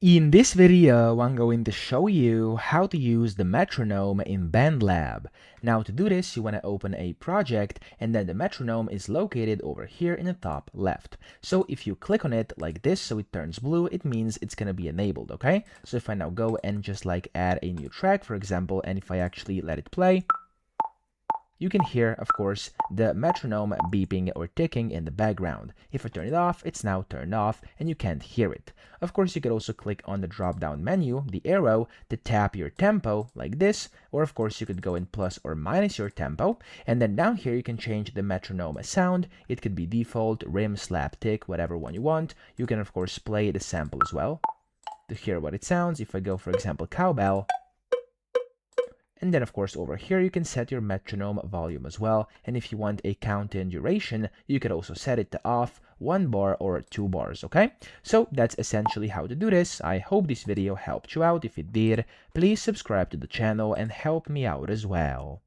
In this video, I'm going to show you how to use the metronome in BandLab. Now to do this, you want to open a project, and then the metronome is located over here in the top left. So if you click on it like this, so it turns blue, it means it's going to be enabled, okay? So if I now go and just like add a new track, for example, and if I actually let it play, you can hear, of course, the metronome beeping or ticking in the background. If I turn it off, it's now turned off and you can't hear it. Of course, you could also click on the drop-down menu, the arrow, to tap your tempo like this, or of course you could go in plus or minus your tempo, and then down here you can change the metronome sound. It could be default, rim, slap, tick, whatever one you want. You can of course play the sample as well to hear what it sounds. If I go, for example, cowbell, and then of course over here you can set your metronome volume as well, and if you want a count in duration, you could also set it to off, 1 bar or 2 bars, okay? So that's essentially how to do this. I hope this video helped you out. If it did, please subscribe to the channel and help me out as well.